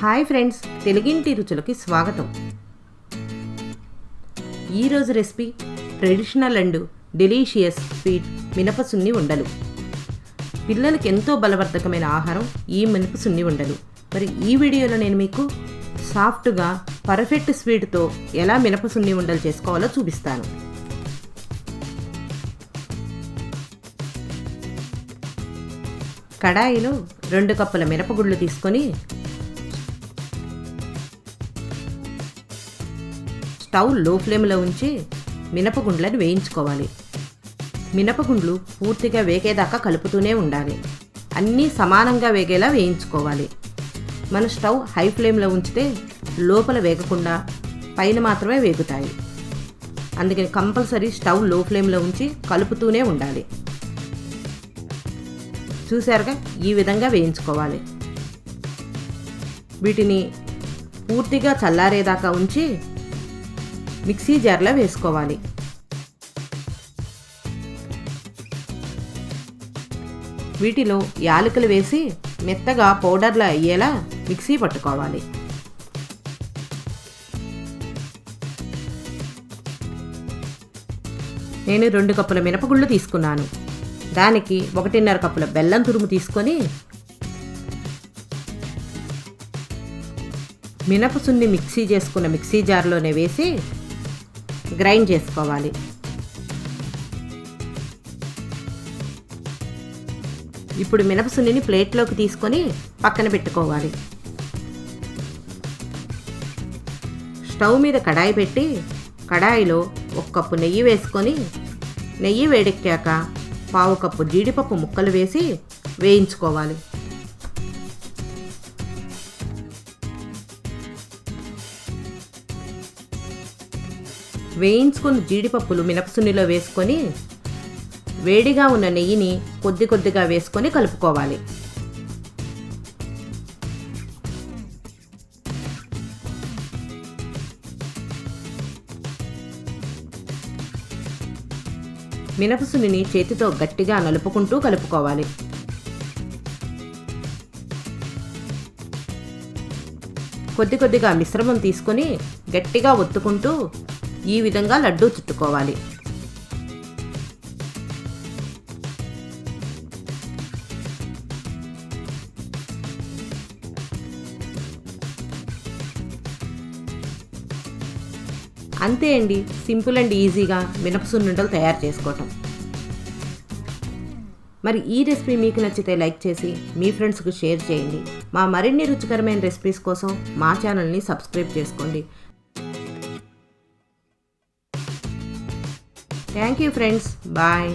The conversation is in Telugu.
హాయ్ ఫ్రెండ్స్, తెలుగింటి రుచులకి స్వాగతం. ఈరోజు recipe traditional and delicious sweet మినప సున్ని ఉండలు. పిల్లలకి ఎంతో బలవర్ధకమైన ఆహారం ఈ మినప సున్ని ఉండలు. మరి ఈ వీడియోలో నేను మీకు సాఫ్ట్గా పర్ఫెక్ట్ స్వీట్తో ఎలా మినప సున్ని ఉండలు చేసుకోవాలో చూపిస్తాను. కడాయిలో 2 కప్పుల మినపగుళ్ళు తీసుకొని స్టవ్ లో ఫ్లేమ్లో ఉంచి మినపగుండ్లను వేయించుకోవాలి. మినపగుండ్లు పూర్తిగా వేగేదాకా కలుపుతూనే ఉండాలి. అన్నీ సమానంగా వేగేలా వేయించుకోవాలి. మన స్టవ్ హై ఫ్లేమ్లో ఉంచితే లోపల వేగకుండా పైన మాత్రమే వేగుతాయి. అందుకని కంపల్సరీ స్టవ్ లో ఫ్లేమ్లో ఉంచి కలుపుతూనే ఉండాలి. చూసారుగా, ఈ విధంగా వేయించుకోవాలి. వీటిని పూర్తిగా చల్లారేదాకా ఉంచి మిక్సీ జార్లో వేసుకోవాలి. వీటిలో యాలకులు వేసి మెత్తగా పౌడర్లా అయ్యేలా మిక్సీ పట్టుకోవాలి. నేను 2 కప్పుల మినపగుళ్ళు తీసుకున్నాను. దానికి 1.5 కప్పుల బెల్లం తురుము తీసుకొని మినప సున్ని మిక్సీ చేసుకున్న మిక్సీ జార్లోనే వేసి గ్రైండ్ చేసుకోవాలి. ఇప్పుడు మినప సున్నిని ప్లేట్లోకి తీసుకొని పక్కన పెట్టుకోవాలి. స్టవ్ మీద కడాయి పెట్టి కడాయిలో 1 కప్పు నెయ్యి వేసుకొని నెయ్యి వేడెక్కాక 1/2 కప్పు జీడిపప్పు ముక్కలు వేసి వేయించుకోవాలి. వేయించుకున్న జీడిపప్పులు మినపసున్నిలో వేసుకొని వేడిగా ఉన్న నెయ్యిని కొద్ది కొద్దిగా వేసుకొని కలుపుకోవాలి. మినపసున్నిని చేతితో గట్టిగా నలుపుకుంటూ కలుపుకోవాలి. కొద్ది కొద్దిగా మిశ్రమం తీసుకొని గట్టిగా ఒత్తుకుంటూ ఈ విధంగా లడ్డూ చుట్టుకోవాలి. అంతే అండి, సింపుల్ అండ్ ఈజీగా మినప సున్నుండలు తయారు చేసుకోవటం. మరి ఈ రెసిపీ మీకు నచ్చితే లైక్ చేసి మీ ఫ్రెండ్స్కి షేర్ చేయండి. మా మరిన్ని రుచికరమైన రెసిపీస్ కోసం మా ఛానల్ని సబ్స్క్రైబ్ చేసుకోండి. Thank you friends, bye.